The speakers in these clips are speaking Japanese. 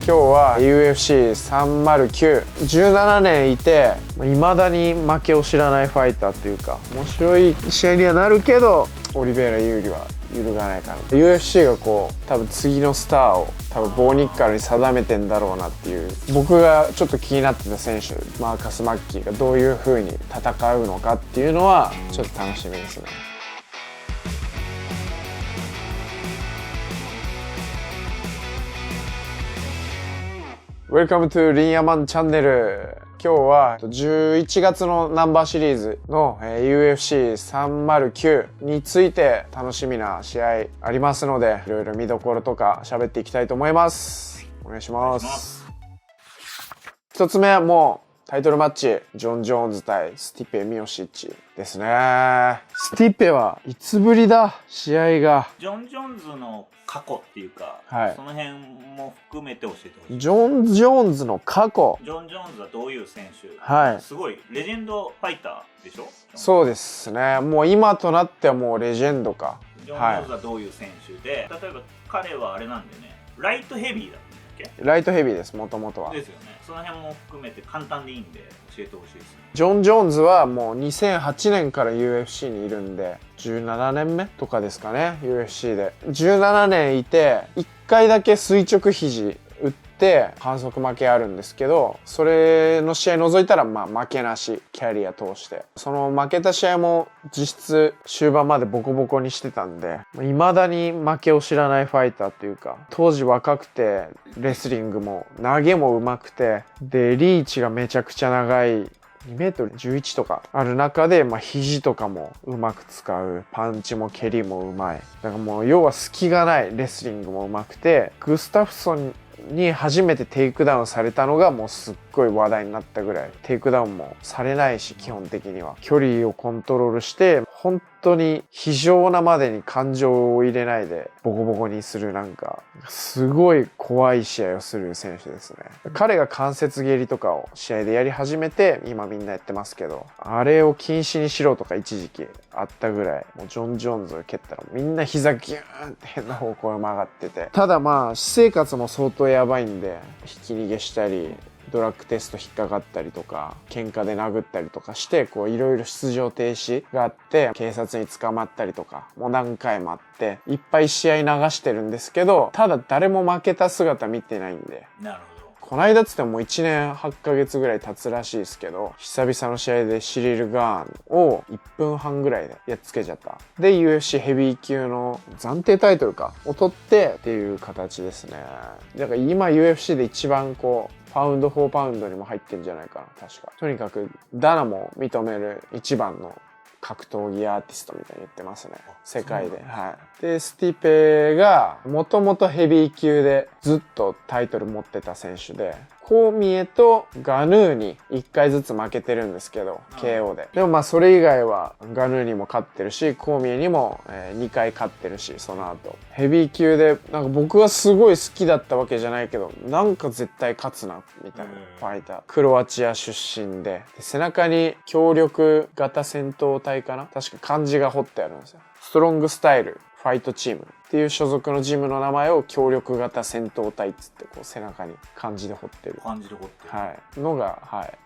日は UFC309、17年いて未だに負けを知らないファイターというか、面白い試合にはなるけどオリベイラ有利は揺るがないかな。 UFC がこう多分次のスターを多分ボーニッカルに定めてんだろうなっていう、僕がちょっと気になってた選手マーカス・マッキーがどういう風に戦うのかっていうのはちょっと楽しみですね。Welcome to リンヤマンチャンネル。今日は11月のナンバーシリーズの UFC309 について楽しみな試合ありますので、いろいろ見どころとか喋っていきたいと思います。お願いします。一つ目はもうタイトルマッチ、ジョン・ジョーンズ対スティペ・ミオシッチですね。スティペはいつぶりだ試合が。ジョン・ジョーンズの過去っていうか、はい、その辺も含めて教えてほしい。ジョン・ジョーンズの過去。ジョン・ジョーンズはどういう選手？はい。すごいレジェンドファイターでしょ？そうですね。もう今となってはもうレジェンドか。ジョン・ジョーンズはどういう選手で、例えば彼はあれなんでね、ライトヘビーだったんだっけ？ライトヘビーです、もともとは。ですよね。その辺も含めて簡単でいいんで教えてほしいですね。ジョン・ジョーンズはもう2008年から UFC にいるんで17年目とかですかね。 UFC で17年いて1回だけ垂直肘打って反則負けあるんですけど、それの試合除いたらまあ負けなし、キャリア通して。その負けた試合も実質終盤までボコボコにしてたんで、未だに負けを知らないファイターというか、当時若くてレスリングも投げも上手くて、でリーチがめちゃくちゃ長い2メートル11とかある中で、肘とかもうまく使う、パンチも蹴りもうまい。だからもう要は隙がないレスリングもうまくて、グスタフソンに初めてテイクダウンされたのがもうすっごい話題になったぐらい。テイクダウンもされないし、基本的には距離をコントロールして本当に非常なまでに感情を入れないでボコボコにする、なんかすごい怖い試合をする選手ですね。彼が関節蹴りとかを試合でやり始めて今みんなやってますけど、あれを禁止にしろとか一時期あったぐらい、もうジョン・ジョーンズが蹴ったらみんな膝ギューンって変な方向に曲がってて、ただ私生活も相当やばいんで、引き逃げしたりドラッグテスト引っかかったりとか喧嘩で殴ったりとかして、こういろいろ出場停止があって警察に捕まったりとかもう何回もあって、いっぱい試合流してるんですけど、ただ誰も負けた姿見てないんで。なるほど。この間つっても1年8ヶ月ぐらい経つらしいですけど、久々の試合でシリル・ガーンを1分半ぐらいでやっつけちゃった。で UFC ヘビー級の暫定タイトルかを取ってっていう形ですね。だから今 UFC で一番こうパウンド4パウンドにも入ってんじゃないかな、確か。とにかくダナも認める一番の格闘技アーティストみたいに言ってますね、世界で。はい。でスティペがもともとヘビー級でずっとタイトル持ってた選手で、コーミエとガヌーに1回ずつ負けてるんですけど、KO で。でもそれ以外はガヌーにも勝ってるし、コーミエにも2回勝ってるし、その後ヘビー級でなんか僕はすごい好きだったわけじゃないけど、なんか絶対勝つなみたいなファイター。クロアチア出身で、背中に協力型戦闘隊かな、確か漢字が彫ってあるんですよ。ストロングスタイルファイトチームっていう所属のジムの名前を協力型戦闘隊っつってこう背中に漢字で彫ってる。漢字で彫ってる。はい。のが、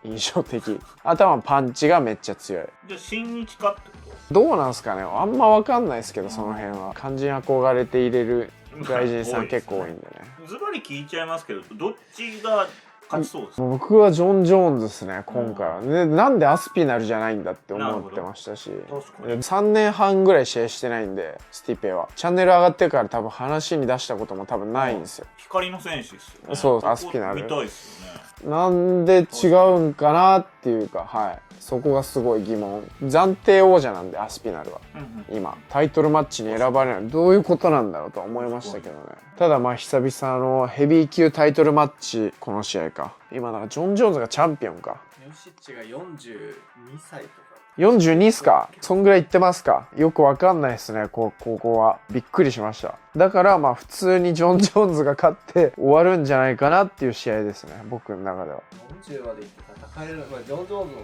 印象的。あとはパンチがめっちゃ強い。じゃあ親日家ってこと？どうなんすかね、あんま分かんないですけど、その辺は。漢字に憧れて入れる外人さん結構多いんでね。ズバリ聞いちゃいますけど、どっちが勝ちそうですか？僕はジョン・ジョーンズですね、今回は。で、なんでアスピナルじゃないんだって思ってましたし、3年半ぐらい試合してないんで、スティペは。チャンネル上がってから多分話に出したことも多分ないんですよ。光の選手ですよね。そう、アスピナル。見たいですよね。なんで違うんかなっていうか、そこがすごい疑問。暫定王者なんで、アスピナルは。今、タイトルマッチに選ばれない。どういうことなんだろうとは思いましたけどね。ただ久々のヘビー級タイトルマッチ、この試合か。今ジョン・ジョーンズがチャンピオンか。ヨシッチが42歳とか。42っすか？そんぐらいいってますか？よくわかんないですね、ここは。びっくりしました。だからまあ普通にジョン・ジョーンズが勝って終わるんじゃないかなっていう試合ですね、僕の中では。40までいって戦えるのがジョン・ジョーンズの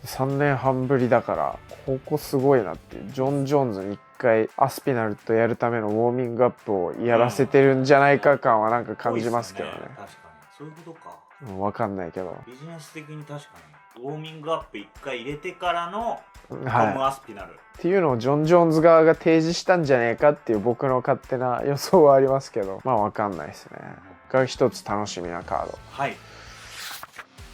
3年半ぶりだから、ここすごいなっていう。ジョン・ジョーンズに1回アスピナルとやるためのウォーミングアップをやらせてるんじゃないか感はなんか感じますけどね。確かにそういうことか。わかんないけど。ビジネス的に確かにウォーミングアップ1回入れてからのトム・はアスピナル、っていうのをジョン・ジョーンズ側が提示したんじゃねえかっていう僕の勝手な予想はありますけど、まあわかんないですね。が一つ楽しみなカード。はい。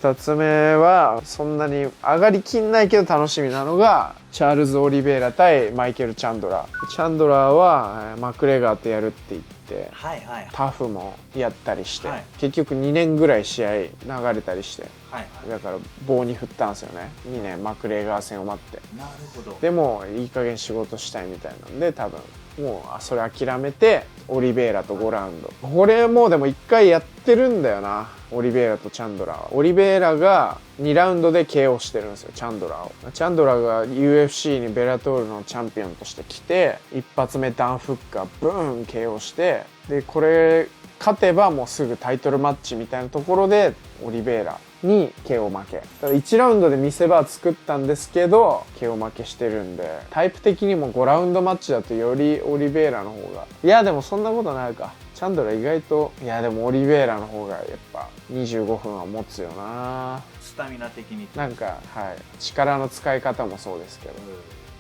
2つ目はそんなに上がりきんないけど楽しみなのがチャールズ・オリベイラ対マイケル・チャンドラー。チャンドラーはマクレガーとやるって言ってはいはいタフもやったりして、はい、結局2年ぐらい試合流れたりして、はいはい、だから棒に振ったんですよね。2年マクレガー戦を待って。なるほど。でもいい加減仕事したいみたいなんで多分もうそれ諦めてオリベイラと5ラウンド。これもうでも1回やってるんだよな、オリベイラとチャンドラーは。オリベイラが2ラウンドで KO してるんですよ、チャンドラーを。チャンドラーが UFC にベラトールのチャンピオンとして来て、一発目ダウンフッカーブーン KO して、でこれ勝てばもうすぐタイトルマッチみたいなところでオリベイラに KO 負け。だから1ラウンドで見せ場作ったんですけど KO 負けしてるんで、タイプ的にも5ラウンドマッチだとよりオリベイラの方が、いやでもそんなことないか、チャンドラー意外と、いやでもオリベイラの方がやっぱ25分は持つよな。スタミナ的になんかはい力の使い方もそうですけど、っ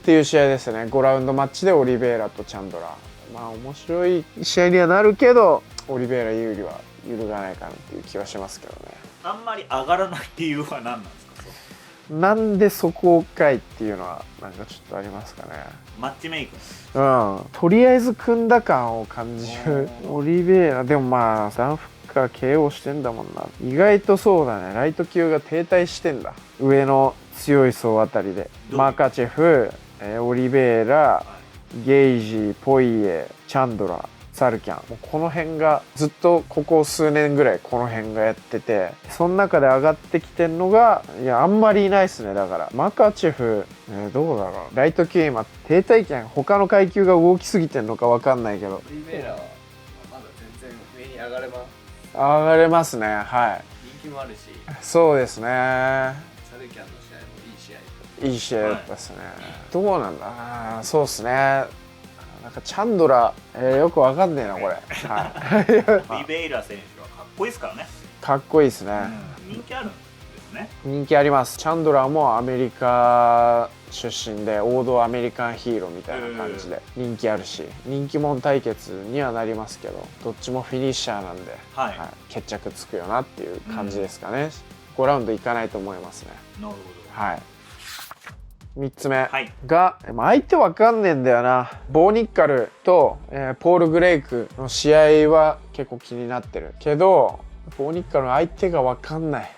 ていう試合ですね。5ラウンドマッチでオリベイラとチャンドラー。まあ面白い試合にはなるけどオリベイラ有利は揺るがないかなっていう気はしますけどね。あんまり上がらない理由は何なんですか？なんでそこかいっていうのはなんかちょっとありますかね。マッチメイク、とりあえず組んだ感を感じるオリベイラ。でもまあダウンフッカー KO してんだもんな。意外とそうだね、ライト級が停滞してんだ、上の強い層あたりで。マカチェフ、オリベイラ、ゲイジ、ポイエ、チャンドラー、サルキャン、もうこの辺がずっとここ数年ぐらいこの辺がやってて、その中で上がってきてんのがいやあんまりいないですね。だからマカチェフ、どうだろう、ライト級今停滞圏、他の階級が動きすぎてんのか分かんないけど、オリベイラはまだ全然上に上がれます。上がれますね。はい、人気もあるし、そうですね。サルキャンの試合もいい試合、いい試合だったですね。どうなんだ、そうですね。なんかチャンドラー、よくわかんねえなこれ。オリベイラ選手はかっこいいですからね。かっこいいですね。人気あるんですね。人気あります。チャンドラーもアメリカ出身で王道アメリカンヒーローみたいな感じで人気あるし、人気者対決にはなりますけど、どっちもフィニッシャーなんで、はい決着つくよなっていう感じですかね。5ラウンドいかないと思いますね。なるほど。はい。3つ目はいが、相手わかんねえんだよな。ボーニッカルと、ポール・グレイクの試合は結構気になってるけど、ボーニッカルの相手がわかんない。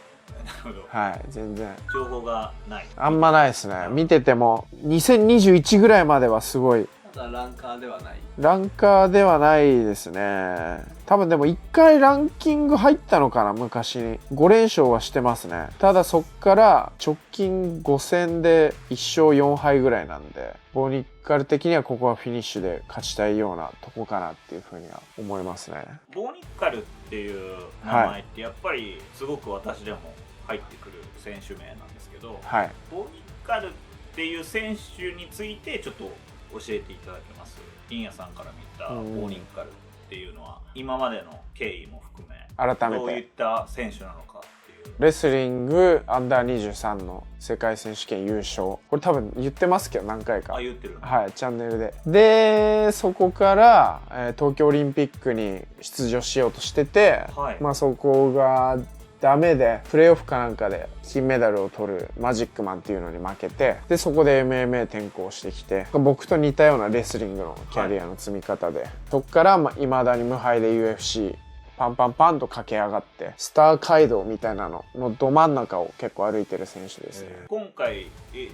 なるほど。はい、全然情報がない。あんまないですね。見てても2021ぐらいまではすごいただランカーではない。ランカーではないですね。多分でも1回ランキング入ったのかな、昔に。5連勝はしてますね。ただそっから直近5戦で1勝4敗ぐらいなんで、ボーニッカル的にはここはフィニッシュで勝ちたいようなとこかなっていうふうには思いますね。ボーニッカルっていう名前ってやっぱりすごく私でも入ってくる選手名なんですけど、はい。ボーニッカルっていう選手についてちょっと教えていただけます？銀谷さんから見たボーニッカルっていうのは今までの経緯も含め改めどういてった選手なのかっていう。レスリングアンダー23の世界選手権優勝、これ多分言ってますけど何回か。言ってる。はい、チャンネルで。でそこから、東京オリンピックに出場しようとしてて、はいまあそこがダメでプレーオフかなんかで金メダルを取るマジックマンっていうのに負けて、でそこで MMA 転向してきて、僕と似たようなレスリングのキャリアの積み方で、そこから未だに無敗で UFCパンパンパンと駆け上がってスター街道みたいなののど真ん中を結構歩いてる選手ですね。今回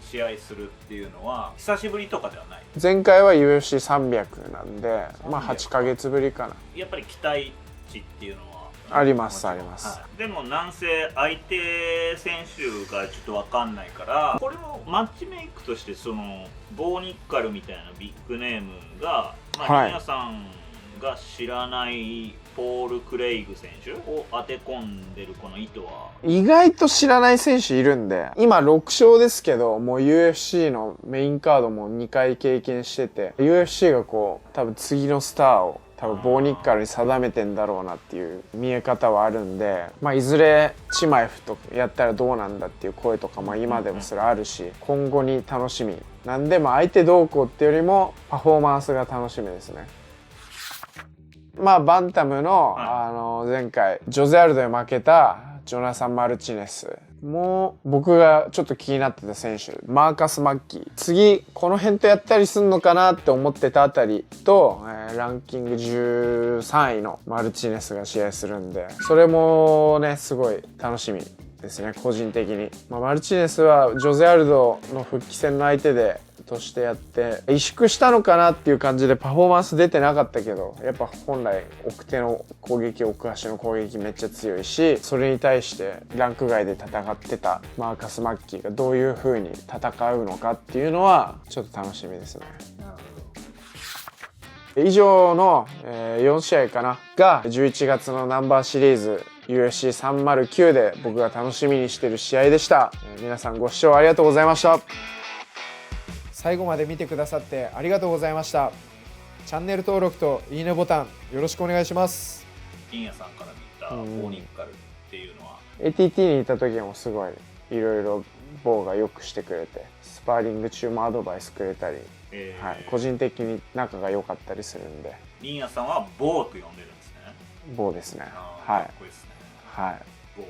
試合するっていうのは久しぶりとかではない？前回は UFC300 なんで、まあ8ヶ月ぶりかな。やっぱり期待値っていうのはありますもちろんあります、はい、でもなんせ相手選手がちょっと分かんないから、これもマッチメイクとしてそのボーニッカルみたいなビッグネームが、まあ、はいリニアさんが知らないポール・クレイグ選手を当て込んでるこの意図は意外と知らない選手いるんで、今6勝ですけど、もう UFC のメインカードも2回経験してて、UFC がこう多分次のスターを多分ボーニッカルに定めてんだろうなっていう見え方はあるんで、まあいずれチマエフとやったらどうなんだっていう声とかも今でもそれあるし、今後に楽しみなんで、まあ相手どうこうっていうよりもパフォーマンスが楽しみですね。まあバンタムの、前回ジョゼアルドに負けたジョナサン・マルチネスもう僕がちょっと気になってた選手、マーカス・マッキー、次この辺とやったりすんのかなって思ってたあたりと、ランキング13位のマルチネスが試合するんで、それもねすごい楽しみですね個人的に。マルチネスはジョゼアルドの復帰戦の相手でとしてやって萎縮したのかなっていう感じでパフォーマンス出てなかったけど、やっぱ本来奥手の攻撃、奥足の攻撃めっちゃ強いし、それに対してランク外で戦ってたマーカス・マッキーがどういう風に戦うのかっていうのはちょっと楽しみですね。以上の、4試合かなが11月のナンバーシリーズ UFC309 で僕が楽しみにしている試合でした。皆さんご視聴ありがとうございました。最後まで見てくださってありがとうございました。チャンネル登録といいねボタンよろしくお願いします。リンヤさんから見たボーニッカルっていうのは、ATT にいた時もすごいいろいろボーがよくしてくれて、スパーリング中もアドバイスくれたり、はい、個人的に仲が良かったりするんで。リンヤさんはボーと呼んでるんですね。ボーですね。かはいっこいいですね。はいボー。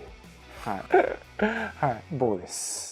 はいはいボーです。